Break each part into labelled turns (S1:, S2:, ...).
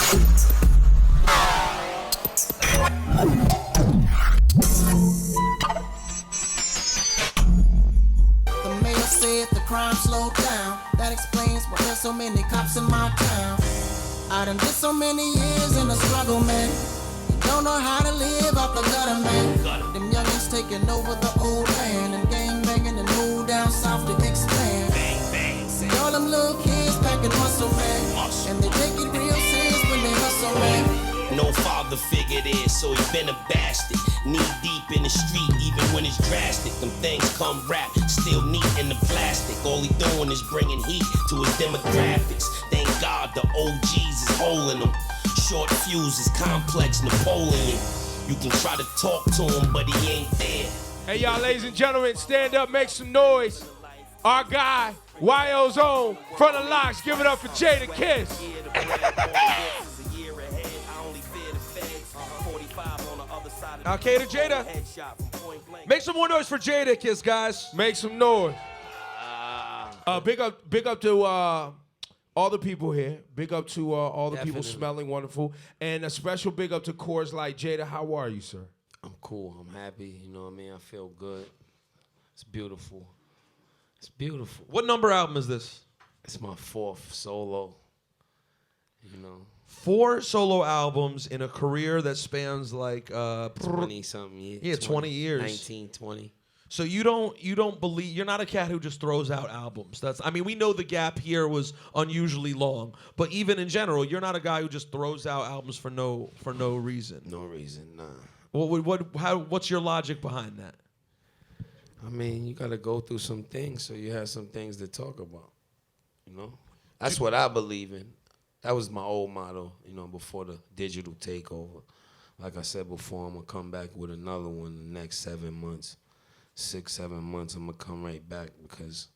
S1: The mayor said the crime slowed down. That explains why there's so many cops in my town. I done did so many years in the struggle, man. Don't know how to live out the gutter, man. Them youngins taking over the old land and gang banging and move down south to expand. See all them little kids packing muscle, man, and they take it real serious when they hustle, man.
S2: No father figure there, so he been a bastard. Knee deep in the street, even when it's drastic. Them things come wrapped, still neat in the plastic. All he doing is bringing heat to his demographics. Thank God the OGs is holding them. Short fuses, complex Napoleon. You can try to talk to him, but he ain't there.
S3: Hey, y'all, ladies and gentlemen, stand up, make some noise. Our guy, YO's own, front of locks, give it up for Jadakiss.
S4: Okay, to Jada. Make some more noise for Jadakiss, guys.
S3: Make some noise. Big up to all the people here. Big up to all the people smelling wonderful. And a special big up to Coors Light. Jada, how are you, sir?
S5: I'm cool. I'm happy. You know what I mean? I feel good. It's beautiful. It's beautiful.
S4: What number album is this?
S5: It's my 4th solo. You know.
S4: 4 solo albums in a career that spans like
S5: 20-something years.
S4: Yeah, 20 years.
S5: 19, 20.
S4: So you don't believe, you're not a cat who just throws out albums. I mean, we know the gap here was unusually long, but even in general, you're not a guy who just throws out albums for no reason.
S5: No reason, nah.
S4: What's your logic behind that?
S5: I mean, you gotta go through some things so you have some things to talk about. You know? That's what I believe in. That was my old motto, you know, before the digital takeover. Like I said before, I'm gonna come back with another one in the next 7 months. 6, 7 months, I'm gonna come right back because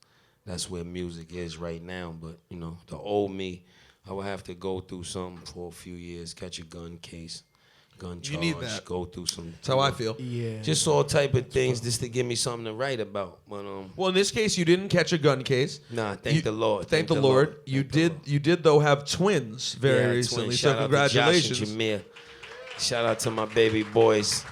S5: that's where music is right now. But, you know, the old me, I would have to go through something for a few years, catch a gun case, gun charge,
S4: you need that.
S5: go through some.
S4: That's how I feel.
S3: Yeah.
S5: Just all type of things just to give me something to write about. But
S4: well, in this case, you didn't catch a gun case.
S5: Nah, thank the Lord.
S4: Thank the Lord. You did though have twins very recently.
S5: Twins.
S4: So
S5: Shout
S4: congratulations.
S5: out to Josh and Jameer. Shout out to my baby boys.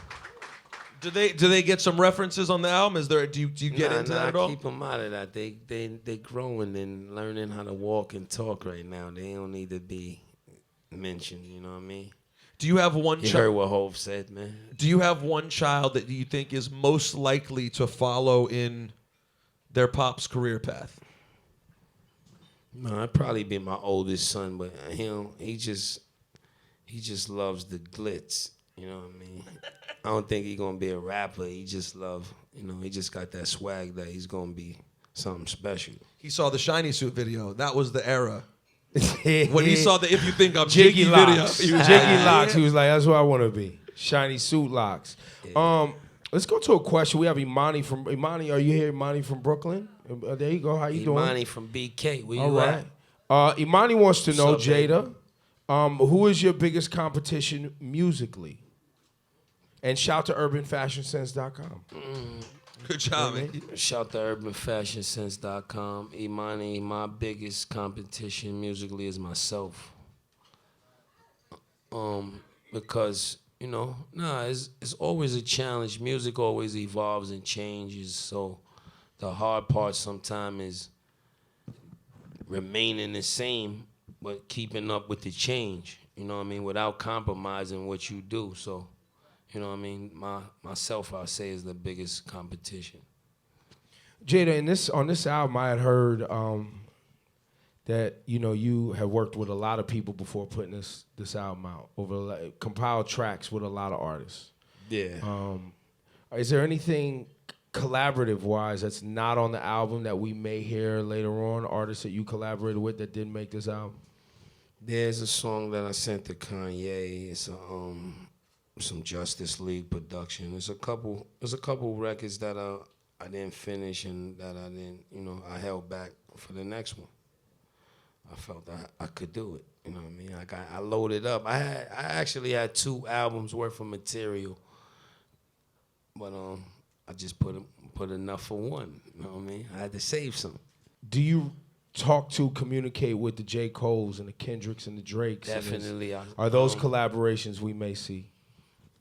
S4: Do they get some references on the album? Do you get into that at all?
S5: I keep them out of that. They growing and learning how to walk and talk right now. They don't need to be mentioned. You know what I mean?
S4: Do you have one?
S5: You heard what Hov said, man.
S4: Do you have one child that you think is most likely to follow in their pop's career path?
S5: No, I'd probably be my oldest son, but he just loves the glitz. You know what I mean? I don't think he's gonna be a rapper. He just he just got that swag that he's gonna be something special.
S4: He saw the Shiny Suit video. That was the era. When he saw the If You Think I'm Jiggy
S3: Locks.
S4: video.
S3: Jiggy Locks. He was like, that's what I want to be. Shiny Suit Locks.
S5: Yeah.
S3: Let's go to a question. We have Imani from Imani. Are you here, Imani from Brooklyn? There you go. How you doing?
S5: Imani from BK. Where you
S3: All right. Imani wants to know, Jada, who is your biggest competition musically? And shout to urbanfashionsense.com.
S4: Good job, man.
S5: Shout to urbanfashionsense.com. Imani, my biggest competition musically is myself. Because, it's always a challenge. Music always evolves and changes. So the hard part sometimes is remaining the same, but keeping up with the change. You know what I mean? Without compromising what you do. So, you know what I mean? Myself, I'll say, is the biggest competition.
S3: Jada, on this album, I had heard that you have worked with a lot of people before putting this album out, compiled tracks with a lot of artists.
S5: Yeah.
S3: Is there anything collaborative-wise that's not on the album that we may hear later on, artists that you collaborated with that didn't make this album?
S5: There's a song that I sent to Kanye. It's some Justice League production. There's a couple records that I didn't finish and that I didn't, I held back for the next one. I felt that I could do it. You know what I mean? I loaded up. I actually had 2 albums worth of material, but I just put enough for one. You know what I mean? I had to save some.
S3: Do you communicate with the J. Coles and the Kendricks and the Drakes?
S5: Definitely.
S3: Are those collaborations we may see?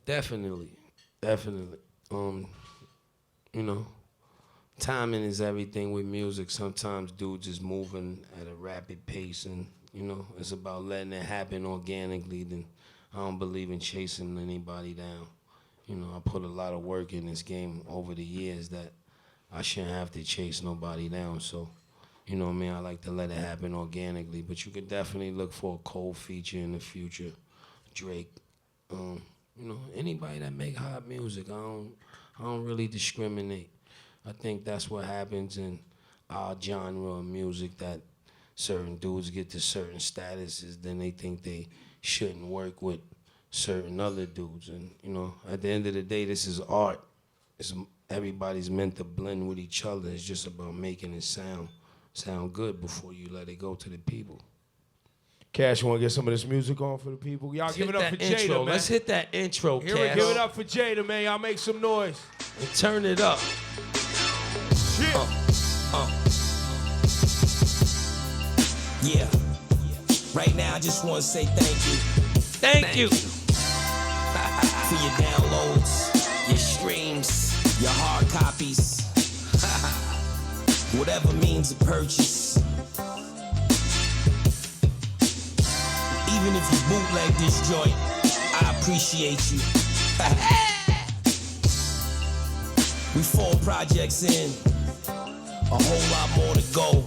S5: Definitely. You know, timing is everything with music. Sometimes dudes is moving at a rapid pace, and you know, it's about letting it happen organically. Then I don't believe in chasing anybody down. You know, I put a lot of work in this game over the years that I shouldn't have to chase nobody down. So, you know what I mean? I like to let it happen organically. But you could definitely look for a Cole feature in the future. Drake. You know, anybody that make hot music. I don't really discriminate. I think that's what happens in our genre of music, that certain dudes get to certain statuses, then they think they shouldn't work with certain other dudes. And, you know, at the end of the day, this is art. Everybody's meant to blend with each other. It's just about making it sound good before you let it go to the people.
S3: Cash, you want to get some of this music on for the people? Y'all give it up for Jada, man.
S5: Let's hit that intro,
S3: Here
S5: Cash.
S3: we give it up for Jada, man. Y'all make some noise.
S5: And turn it up.
S3: Shit.
S2: Yeah. Right now, I just want to say thank you.
S5: Thank you.
S2: For your downloads, your streams, your hard copies, whatever means of purchase. Even if you bootleg this joint, I appreciate you. We 4 projects in, a whole lot more to go.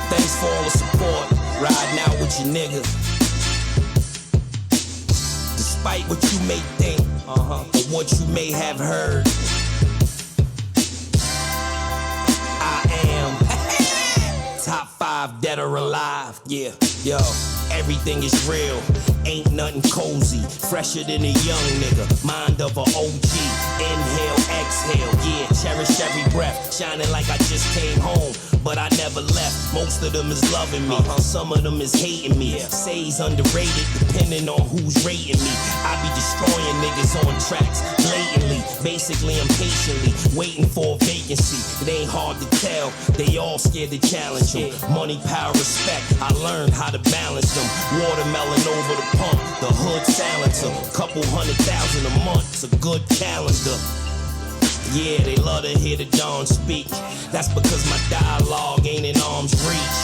S2: Thanks for all the support, riding out with your nigga. Despite what you may think, or what you may have heard, I am top 5 dead or alive. Yeah, yo, everything is real, ain't nothing cozy. Fresher than a young nigga, mind of a OG. Inhale, exhale, yeah, cherish every breath. Shining like I just came home, but I never left. Most of them is loving me, some of them is hating me. Say he's underrated, depending on who's rating me. I be destroying niggas on tracks, blatantly, basically impatiently, waiting for a vacancy. It ain't hard to tell, they all scared to challenge them. Money, power, respect, I learned how to balance them. Watermelon over the pump, the hood silencer. Couple 100,000 a month, it's a good calendar. Yeah, they love to hear the Don speak. That's because my dialogue ain't in arm's reach.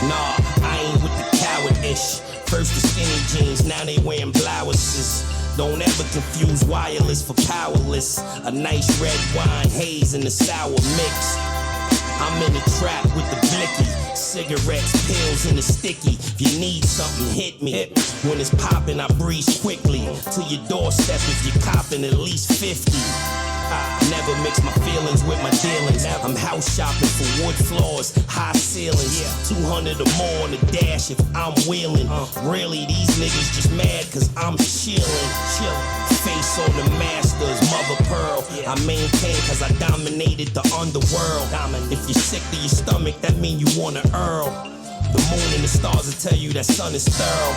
S2: Nah, I ain't with the coward-ish. First the skinny jeans, now they wearing blouses. Don't ever confuse wireless for powerless. A nice red wine haze in the sour mix. I'm in the trap with the blicky. Cigarettes, pills, and the sticky. If you need something, hit me. When it's popping, I breeze quickly to your doorstep if you're copping at least 50. Never mix my feelings with my dealings. I'm house shopping for wood floors, high ceilings. 200 or more on the dash if I'm wheeling. Really, these niggas just mad cause I'm chillin'. Face on the masters, mother pearl. I maintain cause I dominated the underworld. If you're sick to your stomach, that mean you wanna Earl. The moon and the stars will tell you that sun is thorough.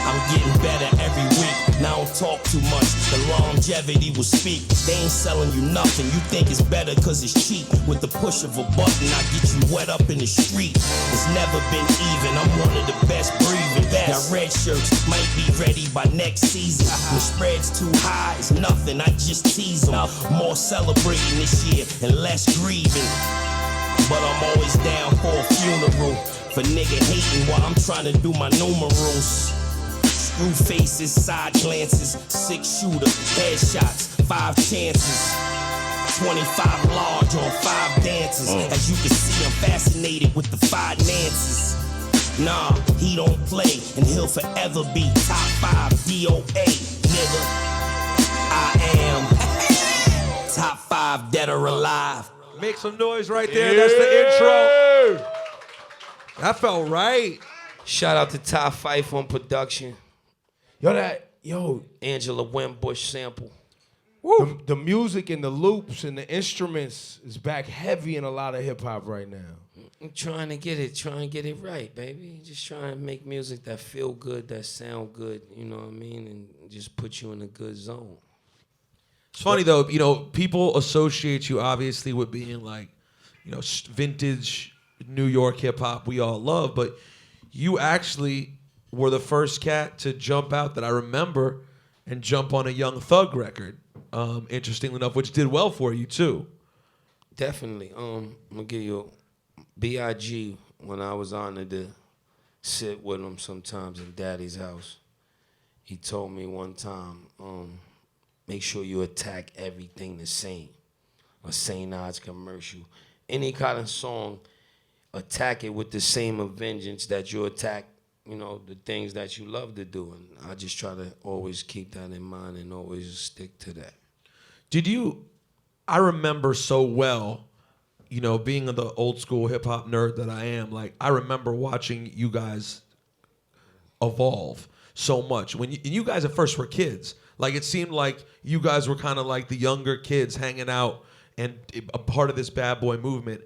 S2: I'm getting better every week. Now I don't talk too much. The longevity will speak. They ain't selling you nothing. You think it's better cause it's cheap. With the push of a button, I get you wet up in the street. It's never been even. I'm one of the best breathing. Now red shirts might be ready by next season. When the spread's too high, it's nothing. I just tease them. More celebrating this year and less grieving. But I'm always down for a funeral. For nigga hating while I'm trying to do my numerals. Screw faces, side glances, 6-shooter, headshots, 5 chances. 25 large on 5 dances. As you can see, I'm fascinated with the finances. Nah, he don't play, and he'll forever be top 5 DOA, nigga. I am top 5 dead or alive.
S4: Make some noise right there. That's the intro. That felt right.
S5: Shout out to Top Fife on production. Angela Wimbush sample.
S3: The music and the loops and the instruments is back heavy in a lot of hip hop right now.
S5: I'm trying to get it right, baby. Just trying to make music that feel good, that sound good, you know what I mean, and just put you in a good zone.
S4: It's funny though, you know, people associate you obviously with being like, you know, vintage New York hip hop we all love, but you actually were the first cat to jump out that I remember and jump on a Young Thug record, interestingly enough, which did well for you too.
S5: Definitely. I'm gonna give you B.I.G. when I was honored to sit with him sometimes in Daddy's house. He told me one time, make sure you attack everything the same. A St. Odds commercial. Any kind of song, attack it with the same vengeance that you attack, the things that you love to do. And I just try to always keep that in mind and always stick to that.
S4: I remember so well, being the old school hip hop nerd that I am, like I remember watching you guys evolve so much. When you guys at first were kids, like it seemed like you guys were kind of like the younger kids hanging out and a part of this bad boy movement.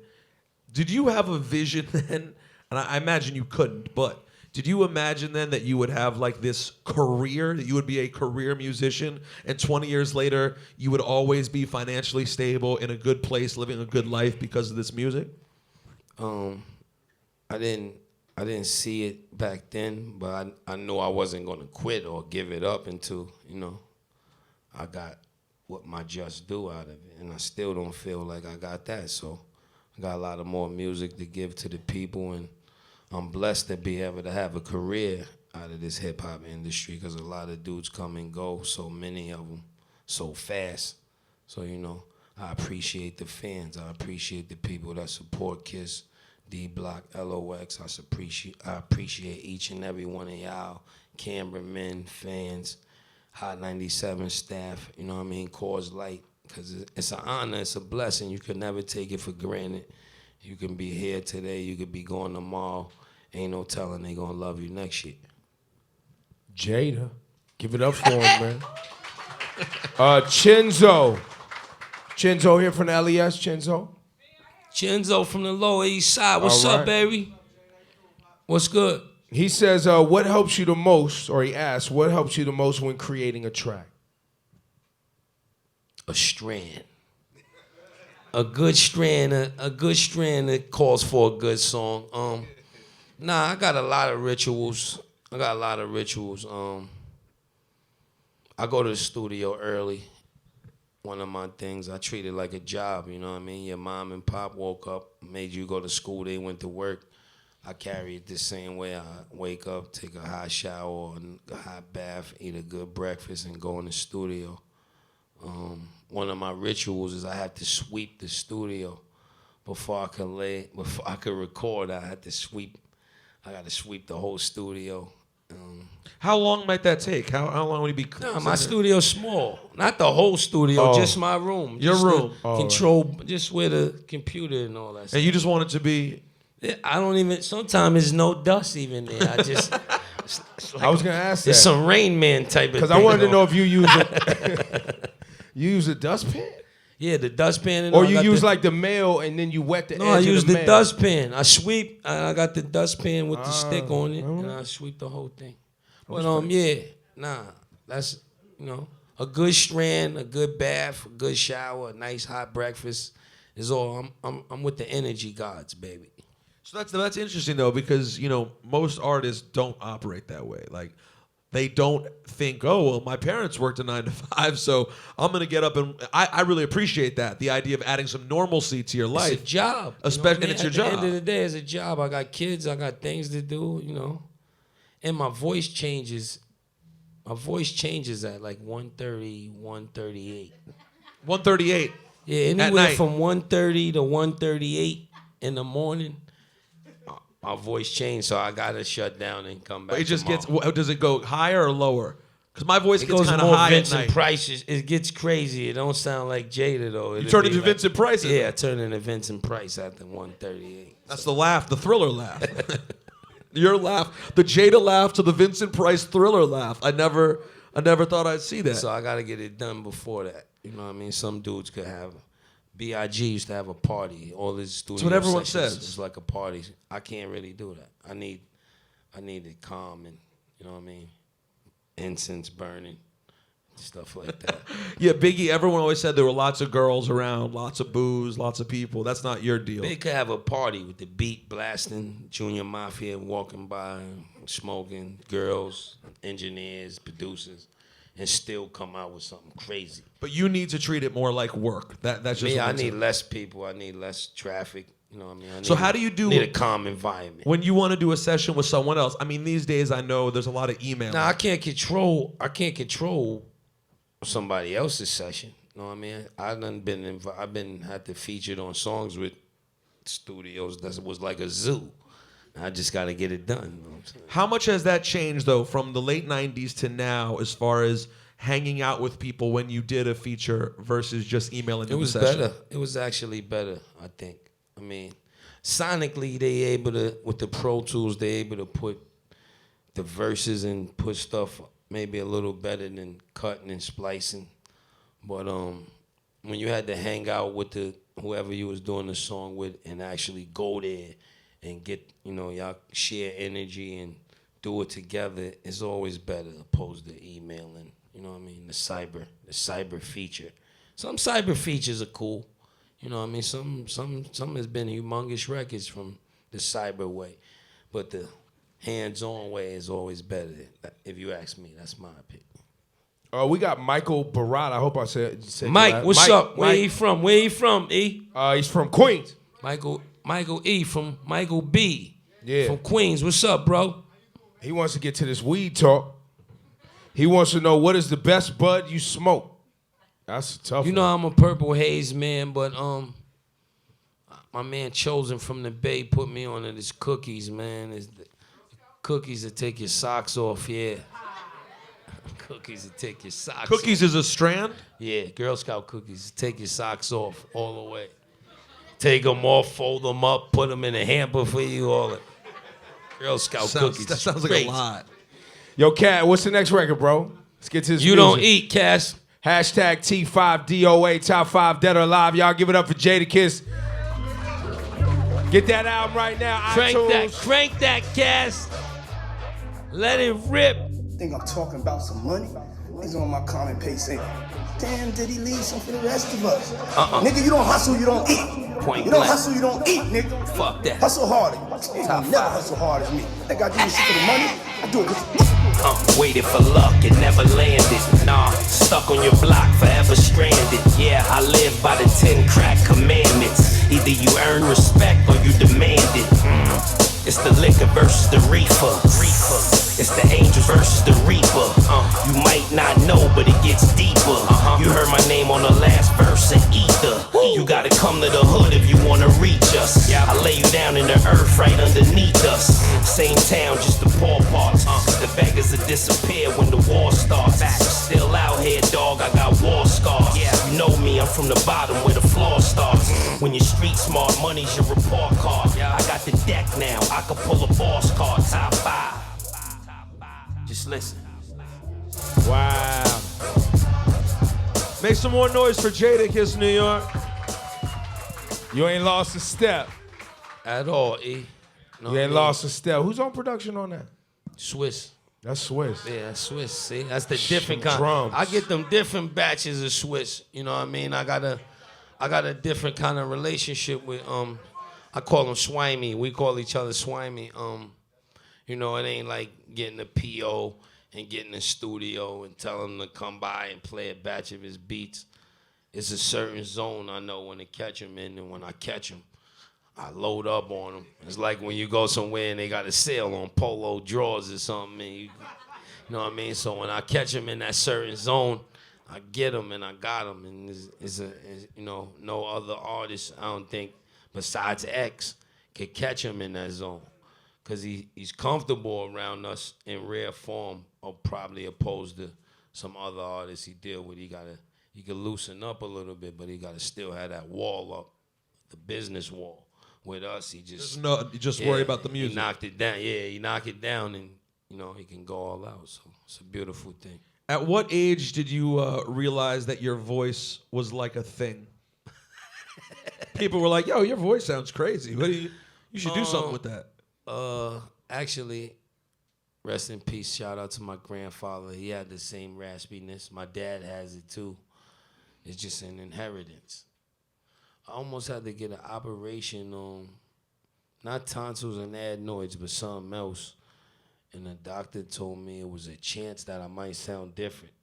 S4: Did you have a vision then? And I imagine you couldn't, but did you imagine then that you would have like this career, that you would be a career musician, and 20 years later you would always be financially stable, in a good place, living a good life because of this music?
S5: I didn't see it back then, but I knew I wasn't gonna quit or give it up until, I got what my just due out of it. And I still don't feel like I got that. So I got a lot of more music to give to the people, and I'm blessed to be able to have a career out of this hip hop industry, because a lot of dudes come and go, so many of them, so fast. So, I appreciate the fans. I appreciate the people that support Kiss, D-Block, LOX. I appreciate each and every one of y'all, cameramen, fans, Hot 97 staff, Coors Light, because it's an honor, it's a blessing. You can never take it for granted. You can be here today, you could be going tomorrow. Ain't no telling they gonna love you next year.
S3: Jada, give it up for him, man. Chenzo here from the LES.
S5: Chenzo from the Lower East Side. What's up, baby? What's good?
S3: He says, what helps you the most, or he asks, what helps you the most when creating a track?
S5: A strand. A good strand that calls for a good song. I got a lot of rituals. I go to the studio early. One of my things, I treat it like a job, Your mom and pop woke up, made you go to school, they went to work. I carry it the same way. I wake up, take a hot shower, a hot bath, eat a good breakfast, and go in the studio. One of my rituals is I have to sweep the studio before I can record. I got to sweep the whole studio.
S4: How long might that take? How long would you be?
S5: My studio's small. Not the whole studio, just my room.
S4: Your room.
S5: Control, just where the computer and all that stuff.
S4: And you just want it to be?
S5: I don't even, sometimes there's no dust even there. I just,
S3: I was going to ask that.
S5: It's some Rain Man type of thing.
S3: Because I wanted to know if you use it. You use a dustpan?
S5: Yeah, the dustpan.
S3: Or you use like the mail and then you wet the edge of the mail?
S5: No, I use the dustpan. I sweep. I got the dustpan with the stick on it, and I sweep the whole thing. But that's a good strand, a good bath, a good shower, a nice hot breakfast is all. I'm with the energy gods, baby.
S4: So that's interesting though, because most artists don't operate that way. Like, they don't think, oh, well, my parents worked a 9 to 5, so I'm gonna get up and I really appreciate that. The idea of adding some normalcy to your life.
S5: It's a job.
S4: Especially, and it's your job.
S5: At the end of the day, it's a job. I got kids, I got things to do, And my voice changes. My voice changes at like 1:30, 1:38.
S4: 1:38.
S5: Yeah, anywhere from 1:30 to 1:38 in the morning. My voice changed, so I gotta shut down and come back.
S4: But it just
S5: tomorrow.
S4: does it go higher or lower? Because my voice gets kind of
S5: more
S4: high
S5: Vincent
S4: at night.
S5: Price. It gets crazy. It don't sound like Jada though.
S4: You turn into Vincent Price?
S5: Yeah, I turn into Vincent Price after 1:38.
S4: That's the laugh, the Thriller laugh. Your laugh, the Jada laugh to the Vincent Price Thriller laugh. I never thought I'd see that.
S5: So I gotta get it done before that. You know what I mean? Some dudes could have. B.I.G. used to have a party. All his studio
S4: That's what everyone
S5: sessions
S4: says.
S5: It's like a party. I can't really do that. I need it calm and, you know what I mean, incense burning, stuff like that.
S4: Yeah, Biggie, everyone always said there were lots of girls around, lots of booze, lots of people. That's not your deal.
S5: They could have a party with the beat blasting, Junior Mafia walking by, smoking, girls, engineers, producers, and still come out with something crazy.
S4: But you need to treat it more like work. That's just
S5: Me,
S4: what
S5: I
S4: makes
S5: need
S4: it.
S5: less people. I need less traffic. You know what I mean?
S4: So how do you do-
S5: need a calm environment.
S4: When you want to do a session with someone else, I mean, these days I know there's a lot of email.
S5: Now I can't control somebody else's session. You know what I mean? I've been had to featured on songs with studios that was like a zoo. I just got to get it done. You know what I'm saying?
S4: How much has that changed though from the late 90s to now as far as hanging out with people when you did a feature versus just emailing them
S5: It was
S4: a session?
S5: better. It was actually better, I think. I mean, sonically they able to, with the Pro Tools, they able to put the verses and put stuff maybe a little better than cutting and splicing. But when you had to hang out with whoever you was doing the song with and actually go there and get, y'all share energy and do it together, it's always better opposed to emailing. You know what I mean? The cyber feature. Some cyber features are cool. You know what I mean? Some has been humongous records from the cyber way. But the hands-on way is always better. If you ask me, that's my opinion.
S3: We got Michael Barat. I hope I said
S5: Mike,
S3: that.
S5: what's up? Where
S3: Mike.
S5: he from? Where he from, E?
S3: He's from Queens.
S5: Michael E from Michael B.
S3: Yeah.
S5: From Queens. What's up, bro?
S3: He wants to get to this weed talk. He wants to know what is the best bud you smoke. That's a tough
S5: You
S3: one.
S5: know I'm a Purple Haze man, but my man Chosen from the Bay put me on to this cookies, man. It's the cookies that take your socks off, yeah. Cookies that take your socks
S4: Cookies
S5: off.
S4: is a strand?
S5: Yeah, Girl Scout cookies. Take your socks off all the way. Take them off, fold them up, put them in a hamper for you, all that. Girl Scout cookies.
S4: That sounds like
S5: Crazy.
S4: a lot.
S3: Yo, Cat, what's the next record, bro? Let's get to this
S5: You
S3: music.
S5: don't eat, Cass.
S3: Hashtag T5DOA, top 5 dead or alive. Y'all give it up for Jadakiss. Get that album right now.
S5: Crank that, Cass. Let it rip.
S6: Think I'm talking about some money? Niggas on my comment page saying, damn, did he leave some for the rest of us? Nigga, you don't hustle, you don't eat.
S5: Point
S6: you don't
S5: blank.
S6: hustle, you don't eat, nigga.
S5: Fuck that.
S6: Hustle harder. You
S5: Top
S6: never
S5: five.
S6: hustle hard as me. Think I do this shit for the money? I do it because
S2: Waited for luck, it never landed. Nah, stuck on your block, forever stranded. Yeah, I live by the 10 crack commandments. Either you earn respect or you demand it. It's the liquor versus the reefer. It's the angels versus the reaper. You might not know, but it gets deeper. You heard my name on the last verse of Ether. You gotta come to the hood if you wanna reach us. I lay you down in the earth right underneath us. Same town, just the poor parts. The beggars will disappear when the war starts. Still out here, dog, I got war scars. You know me, I'm from the bottom where the floor starts. When you're street smart, money's your report card. I got the deck now, I can pull a boss card. Top 5. Just listen.
S3: Wow.
S4: Make some more noise for Jadakiss, New York.
S3: You ain't lost a step.
S5: At all, E. No,
S3: You ain't
S5: E.
S3: lost a step. Who's on production on that?
S5: Swiss.
S3: That's Swiss.
S5: Yeah, that's Swiss. See, that's the different kind.
S3: Drums.
S5: I get them different batches of Swiss. You know what I mean? I got a different kind of relationship with I call him Swimey. We call each other Swimey. You know, it ain't like getting a PO and getting a studio and tell him to come by and play a batch of his beats. It's a certain zone I know when to catch him in, and when I catch him, I load up on them. It's like when you go somewhere and they got a sale on polo drawers or something, and you know what I mean? So when I catch him in that certain zone, I get him and I got him. And no other artist, I don't think, besides X, could catch him in that zone. Because he's comfortable around us in rare form, or probably opposed to some other artists he deal with. He can loosen up a little bit, but he got to still have that wall up, the business wall. With us, he just
S4: Worry about the music.
S5: He knocked it down. Yeah, he knocked it down, and he can go all out. So it's a beautiful thing.
S4: At what age did you realize that your voice was like a thing? People were like, "Yo, your voice sounds crazy. You should do something with that."
S5: Actually, Rest in peace. Shout out to my grandfather. He had the same raspiness. My dad has it too. It's just an inheritance. I almost had to get an operation on, not tonsils and adenoids, but something else. And the doctor told me it was a chance that I might sound different.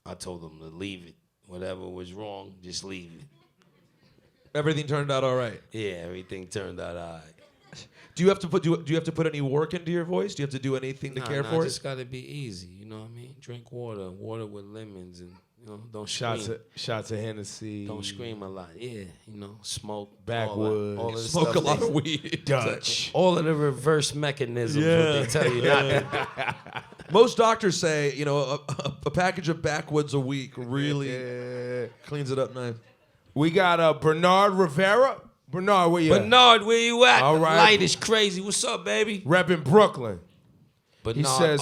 S5: I told him to leave it. Whatever was wrong, just leave it.
S4: Everything turned out all right.
S5: Yeah, everything turned out all right.
S4: Do you have to put any work into your voice? Do you have to do anything to care for it?
S5: Just gotta be easy. You know what I mean? Drink water with lemons, and don't scream.
S3: Shots of Hennessy.
S5: Don't scream a lot. Yeah, smoke.
S3: Backwoods.
S5: All of the
S4: Smoke
S5: stuff
S4: a lot of weed.
S3: Dutch.
S5: All of the reverse mechanisms. What they tell you not to do.
S4: Most doctors say, a package of backwoods a week really cleans it up nice.
S3: We got Bernard Rivera. Bernard, where you at?
S5: Bernard, where you at?
S3: All
S5: The
S3: right.
S5: light is crazy. What's up, baby?
S3: Repping Brooklyn.
S5: Bernard
S3: says,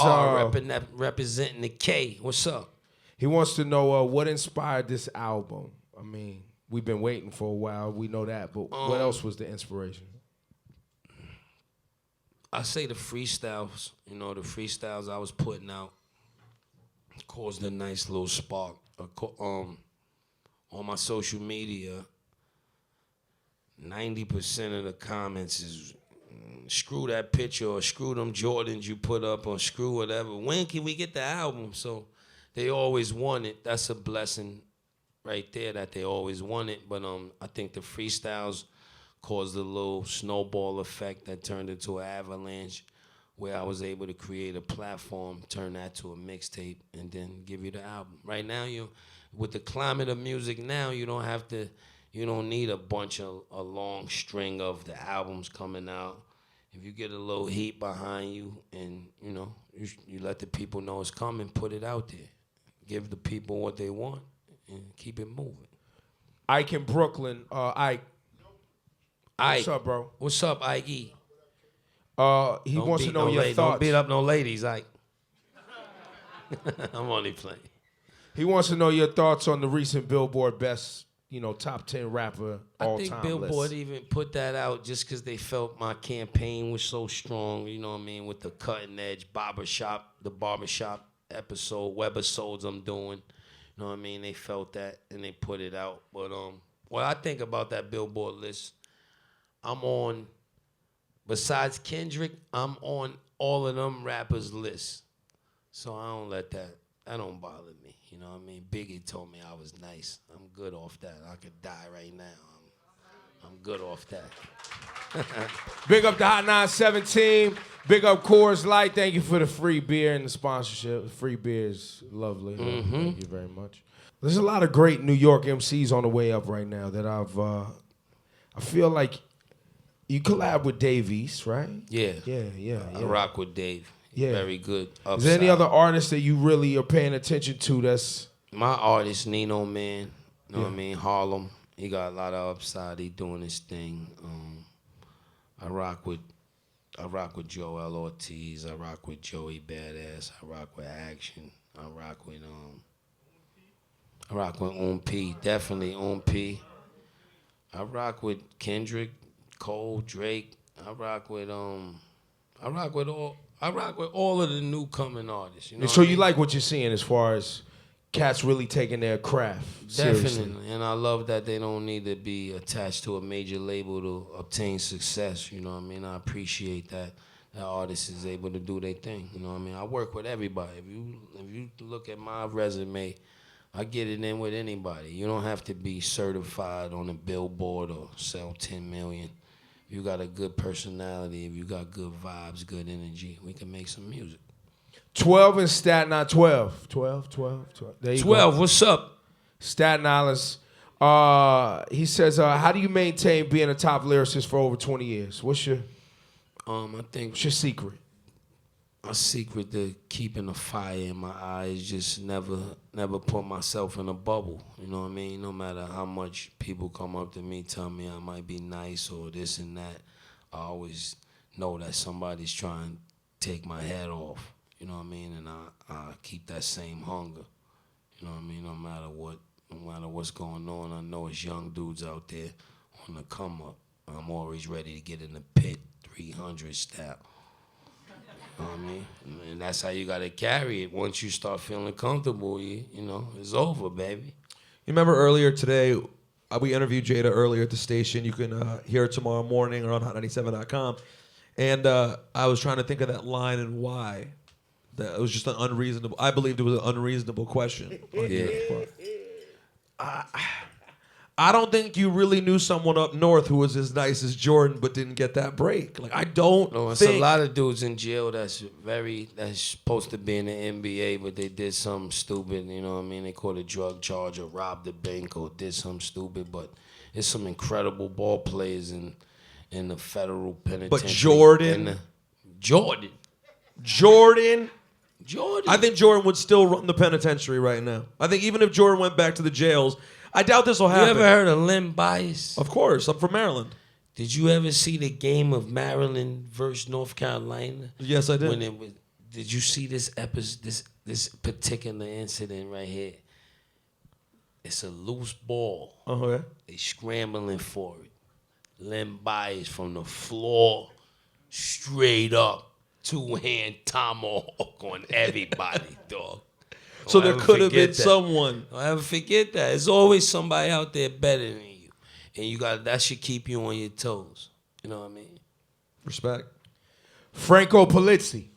S5: representing the K. What's up?
S3: He wants to know what inspired this album. I mean, we've been waiting for a while. We know that, but what else was the inspiration?
S5: I say the freestyles. The freestyles I was putting out caused a nice little spark. On my social media, 90% of the comments is screw that picture or screw them Jordans you put up or screw whatever. When can we get the album? So they always want it. That's a blessing right there that they always want it. But I think the freestyles caused a little snowball effect that turned into an avalanche where I was able to create a platform, turn that to a mixtape, and then give you the album. Right now, with the climate of music now, you don't need a long string of the albums coming out. If you get a little heat behind you and, you let the people know it's coming, put it out there. Give the people what they want and keep it moving.
S3: Ike in Brooklyn. Ike. What's up, bro?
S5: What's up, Ike?
S3: He wants to know your thoughts.
S5: Don't beat up no ladies, Ike. I'm only playing.
S3: He wants to know your thoughts on the recent Billboard Best, top 10 rapper all time.
S5: I think Billboard even put that out just because they felt my campaign was so strong. You know what I mean? With the cutting edge the barbershop episode, webisodes I'm doing. You know what I mean? They felt that and they put it out. But what I think about that Billboard list, I'm on. Besides Kendrick, I'm on all of them rappers' lists. So I don't let that don't bother me. You know what I mean? Biggie told me I was nice. I'm good off that. I could die right now. I'm good off that.
S3: Big up the Hot 917. Big up Coors Light. Thank you for the free beer and the sponsorship. Free beer is lovely. Thank you very much. There's a lot of great New York MCs on the way up right now that I feel like you collab with Dave East, right?
S5: Yeah.
S3: Yeah.
S5: I rock with Dave.
S3: Yeah.
S5: Very good.
S3: Is there any other artists that you really are paying attention to that's...
S5: My artist, Nino Man. You know what I mean? Harlem. He got a lot of upside. He doing his thing. I rock with Joel Ortiz. I rock with Joey Badass. I rock with Action. I rock with P. Definitely P. I rock with Kendrick, Cole, Drake. I rock with all of the new coming artists. You know
S3: so
S5: what I
S3: you
S5: mean?
S3: like what you're seeing as far as cats really taking their craft seriously.
S5: Definitely. And I love that they don't need to be attached to a major label to obtain success. You know what I mean? I appreciate that artist is able to do their thing. You know what I mean? I work with everybody. If you look at my resume, I get it in with anybody. You don't have to be certified on a Billboard or sell 10 million. If you got a good personality, if you got good vibes, good energy, we can make some music.
S3: 12 in Staten Island. 12. There you
S5: 12,
S3: go.
S5: what's up?
S3: Staten Island's. He says, how do you maintain being a top lyricist for over 20 years? What's your secret?
S5: My secret to keeping the fire in my eyes, just never put myself in a bubble. You know what I mean? No matter how much people come up to me, tell me I might be nice or this and that, I always know that somebody's trying to take my head off. You know what I mean? And I keep that same hunger. You know what I mean? No matter what's going on, I know it's young dudes out there on the come up. I'm always ready to get in the pit, 300 style. You know what I mean? And that's how you gotta carry it. Once you start feeling comfortable, you know, it's over, baby.
S4: You remember earlier today, we interviewed Jada earlier at the station. You can hear it tomorrow morning or on hot97.com. And I was trying to think of that line and why. That it was just an unreasonable. I believed it was an unreasonable question. I don't think you really knew someone up north who was as nice as Jordan, but didn't get that break. Like I don't.
S5: No, it's
S4: think
S5: a lot of dudes in jail that's supposed to be in the NBA, but they did something stupid. You know what I mean? They caught a drug charge or robbed a bank or did something stupid. But there's some incredible ball players in the federal penitentiary.
S4: But Jordan. I think Jordan would still run the penitentiary right now. I think even if Jordan went back to the jails, I doubt this will happen.
S5: You ever heard of Len Bias?
S4: Of course, I'm from Maryland.
S5: Did you ever see the game of Maryland versus North Carolina?
S4: Yes, I did.
S5: Did you see this episode, this particular incident right here? It's a loose ball.
S4: Okay.
S5: They scrambling for it. Len Bias from the floor, straight up, two-hand tomahawk on everybody, dog.
S4: So there could have been someone.
S5: Don't ever forget that. There's always somebody out there better than you. And that should keep you on your toes. You know what I mean?
S4: Respect.
S3: Franco Polizzi.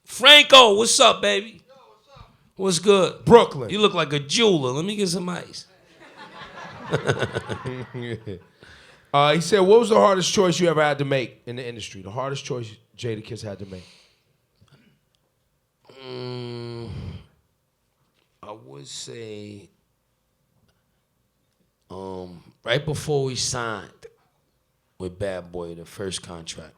S5: Franco, what's up, baby?
S6: Yo, what's up?
S5: What's good?
S3: Brooklyn.
S5: You look like a jeweler. Let me get some ice.
S3: He said, what was the hardest choice you ever had to make in the industry? The hardest choice Jadakiss had to make?
S5: I would say right before we signed with Bad Boy, the first contract,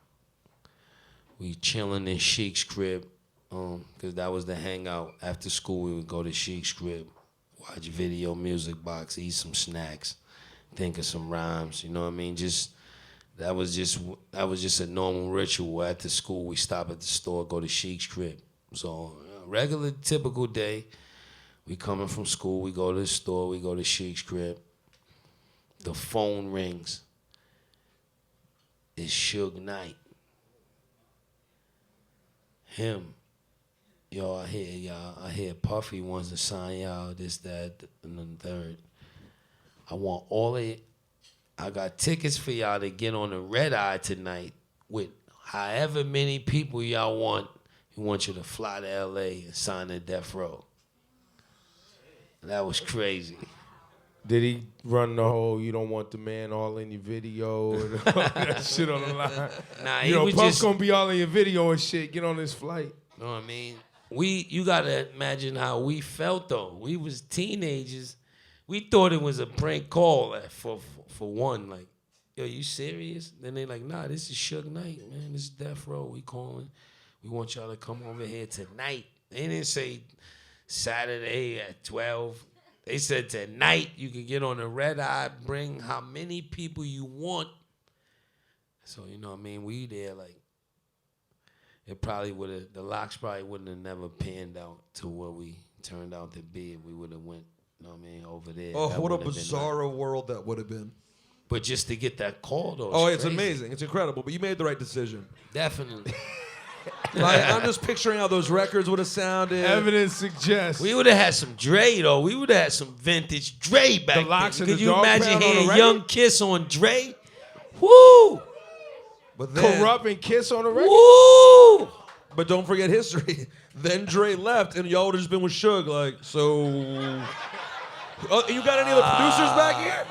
S5: we chilling in Sheik's crib, because that was the hangout. After school, we would go to Sheik's crib, watch video, music box, eat some snacks, think of some rhymes. You know what I mean? That was just a normal ritual. After school, we stop at the store, go to Sheik's crib. So regular, typical day. We coming from school, we go to the store, we go to Sheik's crib. The phone rings. It's Suge Knight. Him. Yo, I hear Puffy wants to sign y'all, this, that, and the third. I want all of it. I got tickets for y'all to get on the red eye tonight with however many people y'all want. We want you to fly to LA and sign the death row. That was crazy.
S3: Did he run the whole "you don't want the man all in your video" and all that shit on the line?
S5: Nah,
S3: you know, Puff's gonna be all in your video and shit. Get on this flight.
S5: You know what I mean? You gotta imagine how we felt though. We was teenagers. We thought it was a prank call for one. Like, yo, you serious? Then they like, nah, this is Suge Knight, man. This is Death Row. We calling. We want y'all to come over here tonight. They didn't say Saturday at 12. They said tonight you can get on the red eye, bring how many people you want. So, you know what I mean? We there like, it probably would have, the locks probably wouldn't have never panned out to what we turned out to be if we would have went, you know what I mean, over there.
S4: Oh,
S5: That
S4: what a
S5: wouldn't have been
S4: bizarro world that would have been.
S5: But just to get that call though.
S4: Oh, it's
S5: crazy.
S4: amazing. It's incredible. But you made the right decision.
S5: Definitely.
S4: Like, I'm just picturing how those records would have sounded.
S3: Evidence suggests.
S5: We would have had some Dre though. We would have had some vintage Dre back
S3: The Locks
S5: then.
S3: and
S5: Could
S3: the
S5: you
S3: Dog
S5: imagine
S3: Pound on the
S5: hearing
S3: record?
S5: Young Kiss on Dre? Woo!
S4: But then,
S3: Corrupt and Kiss on the record.
S5: Woo!
S4: but don't forget history. Then Dre left, and y'all would have just been with Suge. Like, so. You got any other producers back here?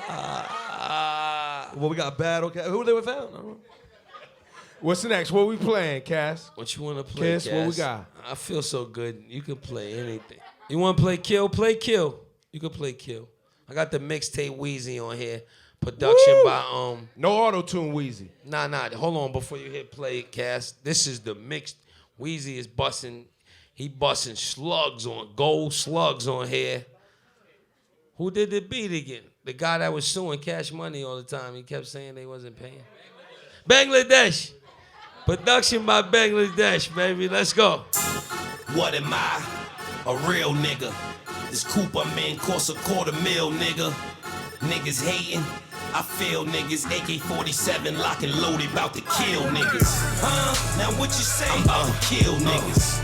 S4: Well, we got Bad. Okay, who they with? I don't know.
S3: What's next? What we playing, Cass?
S5: What you want to play,
S3: Kiss, what we got?
S5: I feel so good. You can play anything. You want to play Kill? Play Kill. You can play Kill. I got the mixtape Wheezy on here. Production by
S3: No auto-tune Wheezy.
S5: Nah. Hold on before you hit play, Cass. This is the mixed. Wheezy is busting. He busting slugs on gold slugs on here. Who did the beat again? The guy that was suing Cash Money all the time. He kept saying they wasn't paying. Bangladesh. Production by Bangladesh, baby. Let's go.
S2: What am I? A real nigga. This coupe I'm in costs $250,000, nigga. Niggas hating, I feel niggas, AK-47 lock and loaded, bout to kill niggas. Now what you say? I'm about to kill niggas.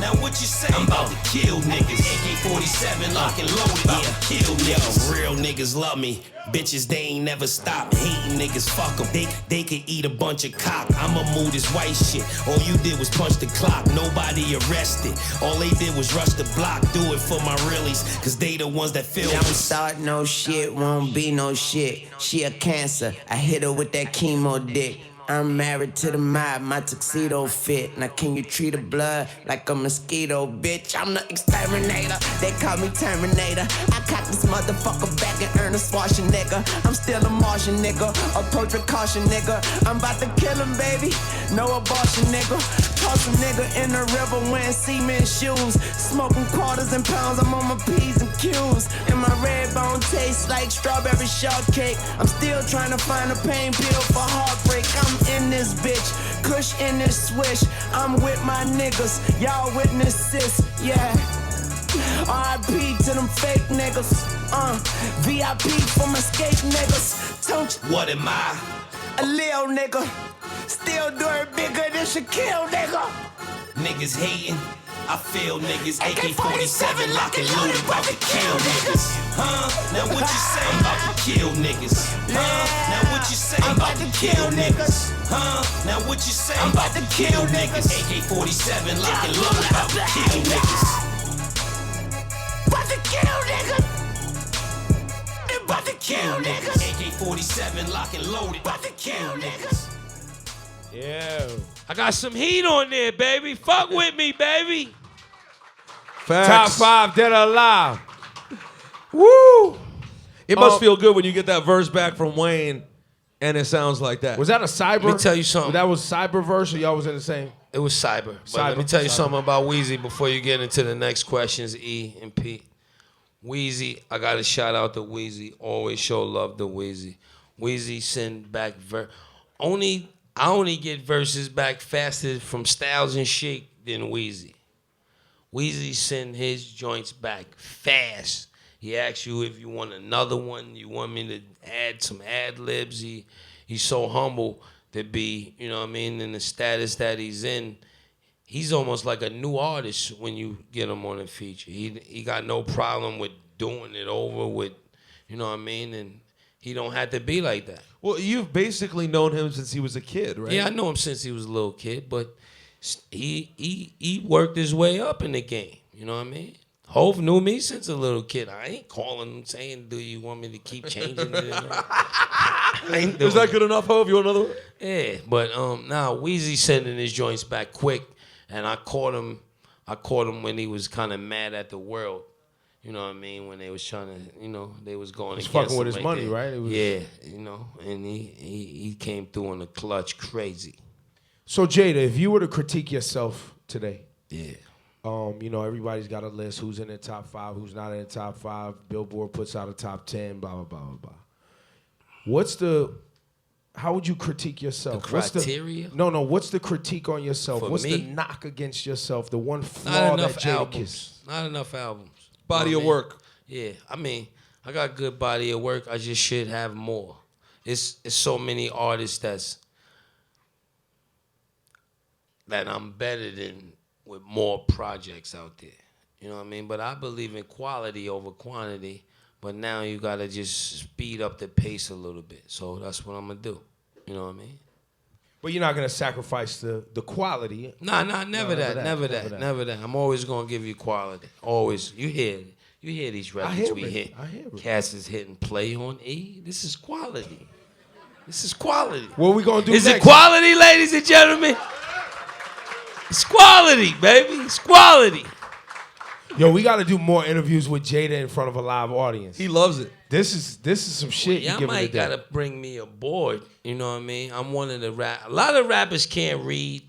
S2: Now what you say? I'm about to kill niggas. AK-47 lock and loaded, bout to kill niggas. Real niggas love me. Bitches, they ain't never stop hating niggas, fuck them. They could eat a bunch of cock. I'ma move this white shit. All you did was punch the clock. Nobody arrested. All they did was rush the block. Do it for my realies, cause they the ones that feel.
S7: Don't start no shit, won't be no shit. She a cancer, I hit her with that chemo dick. I'm married to the mob, my tuxedo fit. Now can you treat a blood like a mosquito, bitch? I'm the exterminator, they call me Terminator. I cock this motherfucker back and earn a swashing nigga. I'm still a Martian nigga, approach with caution nigga. I'm about to kill him, baby, no abortion nigga. Toss a nigga in the river wearing cement shoes. Smoking quarters and pounds, I'm on my P's and Q's. And my red bone tastes like strawberry shortcake. I'm still trying to find a pain pill for heartbreak. I'm in this bitch, Kush in this swish. I'm with my niggas, y'all witness this, yeah. R.I.P. to them fake niggas, VIP for my skate niggas. Don't you?
S2: What am I?
S7: A lil nigga, still do it bigger than Shaquille nigga.
S2: Niggas hating. I feel niggas, AK-47 lock and loaded, about to kill niggas. Now what you say? I'm about to kill niggas. Now what you say? I'm about to kill niggas. Now what you say? I'm about to kill niggas. AK-47 lock and loaded, about to kill niggas.
S7: About to kill niggas. About to kill niggas.
S2: AK-47 lock and loaded, about to kill niggas.
S3: Yeah.
S8: I got some heat on there, baby. Fuck with me, baby.
S4: Facts.
S3: Top 5 dead or alive. Woo!
S4: It must feel good when you get that verse back from Wayne and it sounds like that.
S3: Was that a cyber?
S5: Let me tell you something.
S3: That was cyber verse, or y'all was in the same?
S5: It was cyber. But let me tell you something about Weezy before you get into the next questions, E and P. Weezy, I got to shout out to Weezy. Always show love to Weezy. Weezy send back I only get verses back faster from Styles and Sheik than Weezy. Weezy send his joints back fast. He asks you if you want another one, you want me to add some ad-libs. He's so humble to be, you know what I mean, in the status that he's in. He's almost like a new artist when you get him on a feature. He got no problem with doing it over with, you know what I mean, and he don't have to be like that.
S4: Well, you've basically known him since he was a kid, right?
S5: Yeah, I know him since he was a little kid, but he worked his way up in the game. You know what I mean? Hov knew me since a little kid. I ain't calling him saying, "Do you want me to keep changing it?"
S4: Is that good enough, Hov? You want another one?
S5: Yeah, but now Weezy sending his joints back quick, and I caught him when he was kind of mad at the world. You know what I mean? When they was trying to, you know, they was going against
S3: fucking with
S5: him
S3: his money, right? It was...
S5: Yeah, you know, and he came through in the clutch crazy.
S3: So Jada, if you were to critique yourself today,
S5: Yeah.
S3: you know, everybody's got a list. Who's in the top 5? Who's not in the top 5? Billboard puts out a top 10. Blah blah blah blah blah. How would you critique yourself?
S5: The criteria?
S3: What's the critique on yourself?
S5: For
S3: What's
S5: me?
S3: the knock against yourself? The one
S5: Not
S3: flaw
S5: enough
S3: that Jadakiss.
S5: albums. Not enough albums.
S4: Body
S5: You know
S4: of
S5: what I mean?
S4: work.
S5: Yeah, I mean, I got good body of work. I just should have more. It's so many artists that I'm better than with more projects out there. You know what I mean? But I believe in quality over quantity. But now you gotta just speed up the pace a little bit. So that's what I'm gonna do. You know what I mean?
S3: But you're not gonna sacrifice the quality.
S5: Nah, never that. I'm always gonna give you quality. Always. You hear these records we hit.
S3: I hear it.
S5: Cass is hitting play on E. This is quality. This is quality.
S3: What we gonna do
S5: Is
S3: next?
S5: it quality, ladies and gentlemen? It's quality, baby. It's quality.
S3: Yo, we got to do more interviews with Jada in front of a live audience.
S4: He loves it.
S3: This is some shit.
S5: Y'all might gotta bring me aboard. You know what I mean? I'm one of the A lot of rappers can't read.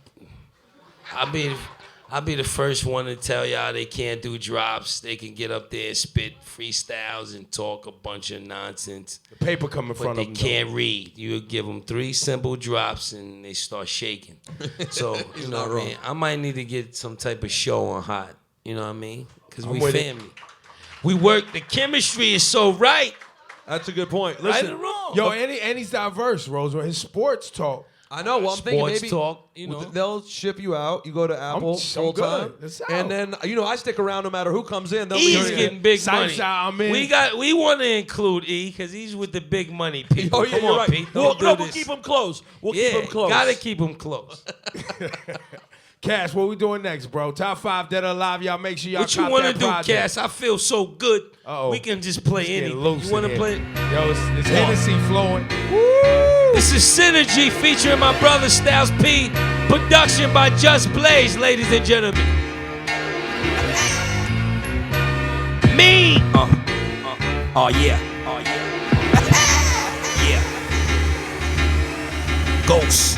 S5: I'll be the first one to tell y'all they can't do drops. They can get up there and spit freestyles and talk a bunch of nonsense.
S3: The paper come in front
S5: But
S3: of
S5: they
S3: them.
S5: can't read. You give them 3 simple drops and they start shaking. So, you know what I mean? I might need to get some type of show on Hot. You know what I mean? Because we
S3: with it.
S5: family. We work. The chemistry is so right.
S4: That's a good point.
S5: Right
S4: Listen,
S5: or wrong?
S3: Yo, and he's diverse, Rose. His sports talk.
S4: I know. Well, I'm thinking
S8: Sports
S4: maybe
S8: talk, you know.
S4: they'll ship you out. You go to Apple
S3: I'm
S4: full
S3: good.
S4: time,
S3: It's out.
S4: and then I stick around no matter who comes in. They'll
S8: He's
S4: be
S8: getting big
S3: Southside,
S8: money.
S3: I'm in.
S8: We want to include E because he's with the big money people.
S4: Oh yeah,
S8: Come
S4: you're
S8: on,
S4: right.
S8: Pete.
S4: We'll
S8: Don't do this.
S4: keep him close. We'll keep him close.
S8: Gotta keep him close.
S3: Cash, what we doing next, bro? Top 5 Dead or Alive. Y'all make sure y'all
S8: What you
S3: cop
S8: want to
S3: that
S8: do,
S3: project.
S8: Cass? I feel so good.
S3: Uh-oh.
S8: We can just play
S3: It's getting
S8: anything.
S3: loose
S8: You want
S3: in
S8: to
S3: here.
S8: play?
S3: Yo, it's Hennessy flowing.
S8: This is Synergy featuring my brother Styles P. Production by Just Blaze, ladies and gentlemen. Me.
S2: Oh yeah. Yeah. Ghost.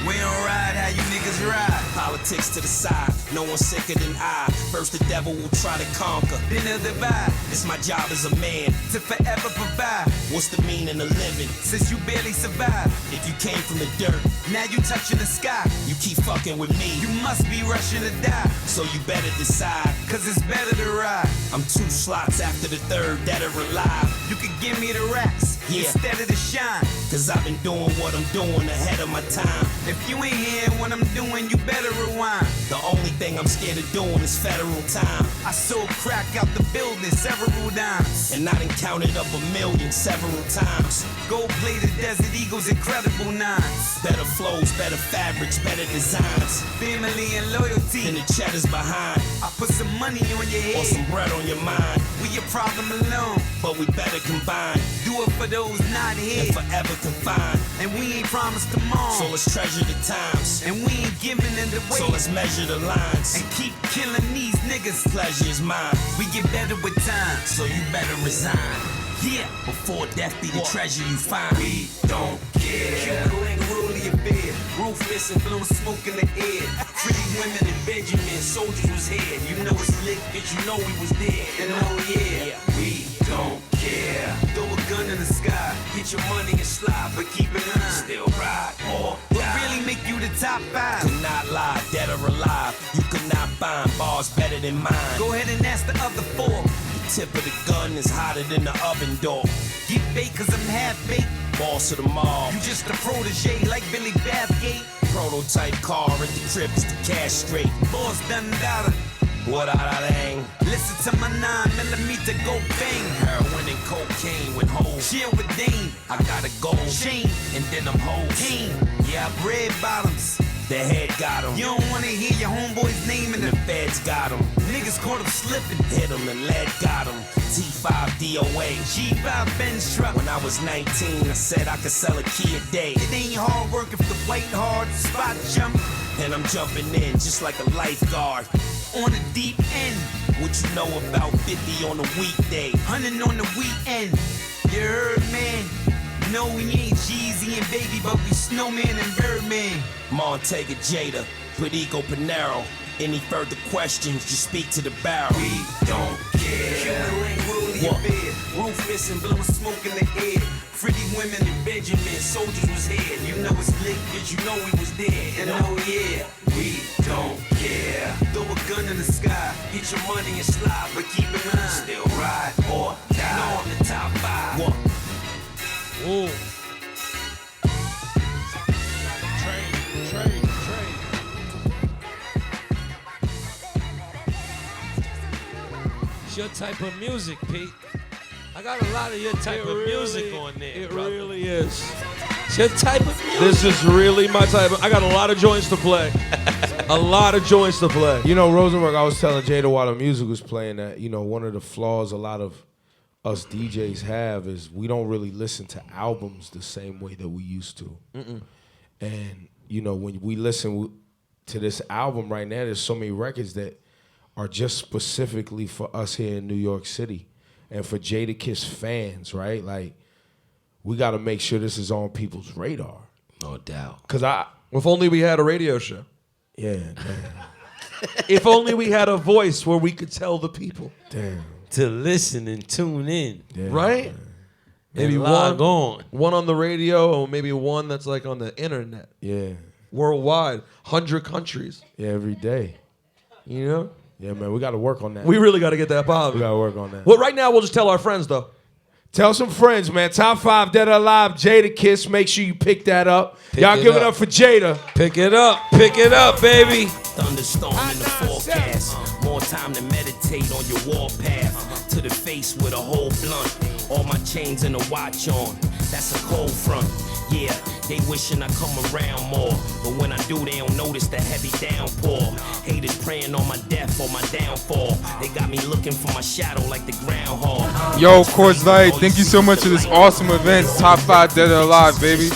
S9: We don't ride how you niggas ride.
S2: Politics to the side, no one sicker than I. First the devil will try to conquer.
S9: Then they'll divide
S2: It's my job as a man.
S9: to forever provide.
S2: What's the meaning of living?
S9: Since you barely survived,
S2: If you came from the dirt,
S9: now you touching the sky.
S2: you keep fucking with me.
S9: You must be rushing to die,
S2: So you better decide.
S9: cause it's better to ride.
S2: I'm 2 slots after the third, dead or alive.
S9: You can give me the racks
S2: Yeah.
S9: instead of the shine.
S2: Cause I've been doing what I'm doing ahead of my time.
S9: If you ain't hearing what I'm doing, you better rewind.
S2: The only thing I'm scared of doing is federal time.
S9: I sold crack out the building several times.
S2: And I done counted up 1,000,000 several times.
S9: Gold plated Desert Eagles, incredible nines.
S2: Better flows, better fabrics, better designs.
S9: Family and loyalty.
S2: Then the cheddar's behind.
S9: I put some money on your
S2: Or
S9: head.
S2: some bread on your mind.
S9: We your problem alone.
S2: But we better combine
S9: Do it for those not
S2: and
S9: here.
S2: forever confined.
S9: And we ain't promised tomorrow.
S2: So let's treasure the times.
S9: And we ain't giving it away.
S2: So let's measure the lines.
S9: And keep killing these niggas.
S2: Pleasure is mine.
S9: We get better with time.
S2: So you better resign.
S9: Yeah.
S2: Before death be the treasure you find.
S9: We don't care. Cuban link ruling your bed. Roof missing, blowing smoke in the air. Pretty women and Benjamin, soldiers was here. You know it's lit, bitch, you know we was there. And oh yeah, we don't care. Throw a gun in the sky, get your money and slide, but keep it on.
S2: Still ride or
S9: What
S2: die.
S9: really make you the top 5?
S2: Could not lie, dead or alive. You could not find bars better than mine.
S9: Go ahead and ask the other 4.
S2: The tip of the gun is hotter than the oven door.
S9: Get baked cause I'm half baked.
S2: Boss of the mob.
S9: You just a protege like Billy Bathgate.
S2: Prototype car at the crib is the cash straight.
S9: Boss done dollar.
S2: What I dang?
S9: Listen to my 9mm go bang.
S2: Heroin and cocaine with hoes.
S9: Chill with Dane.
S2: I got a gold
S9: Chain.
S2: and then I'm hoes.
S9: King. Yeah, red bottoms.
S2: The head got him.
S9: You don't wanna hear your homeboy's name in
S2: And
S9: the
S2: the feds got him.
S9: niggas caught him slipping.
S2: Hit him, the lead got him. T5 DOA.
S9: G5 Benz truck.
S2: When I was 19, I said I could sell a key a day.
S9: It ain't hard work if the white hard spot jump
S2: And I'm jumping in just like a lifeguard.
S9: on the deep end.
S2: What you know about 50 on a weekday?
S9: 100 on the weekend. You heard, man? No, we ain't Jeezy and Baby, but we Snowman and Birdman.
S2: Montega Jada, Perico Panero. Any further questions, just speak to the barrel.
S9: We don't care. Cuban link ruling your
S2: What?
S9: bed. Roof missing, blowing smoke in the air. Pretty women and Benjamin, soldiers was here. You know it's lit, bitch, you know we was there. And oh yeah, we don't care. Throw a gun in the sky, get your money and slide, but keep it on. Still ride or die. You know I'm the top 5.
S2: What?
S8: Ooh. It's your type of music, Pete. I got a lot of your type of music on there.
S4: It
S8: brother.
S4: really is.
S8: It's your type of music.
S4: This is really my type. I got a lot of joints to play. A lot of joints to play.
S3: You know, Rosenberg, I was telling Jada while the music was playing that, you know, one of the flaws a lot of us DJs have is we don't really listen to albums the same way that we used to. And, you know, when we listen to this album right now, there's so many records that are just specifically for us here in New York City and for Jadakiss fans, right? Like, we got to make sure this is on people's radar.
S2: No doubt.
S3: Because
S4: If only we had a radio show.
S3: yeah, damn,
S4: If only we had a voice where we could tell the people.
S3: damn.
S8: To listen and tune in.
S3: damn.
S4: Right? Maybe
S8: And log on.
S4: one on the radio, or maybe one that's like on the internet.
S3: Yeah,
S4: Worldwide. 100 countries.
S3: yeah, every day.
S4: You know?
S3: Yeah, man, we got to work on that.
S4: We really got to get that
S3: We
S4: popping.
S3: got to work on that.
S4: Well, right now, we'll just tell our friends, though.
S3: Tell some friends, man. Top 5 Dead or Alive, Jadakiss. Make sure you pick that up. Y'all give it up for Jada.
S8: Pick it up, baby.
S2: Thunderstorm in the forecast. More time to meditate on your warpath. To the face with a whole blunt. All my chains and a watch on. That's a cold front. Yeah, they wishing I come around more. But when I do, they don't notice the heavy downpour. Haters praying on my death or my downfall. They got me looking for my shadow like the groundhog.
S10: Yo, Coors Light, thank you so much for this awesome event. Top 5 Dead or Alive, baby.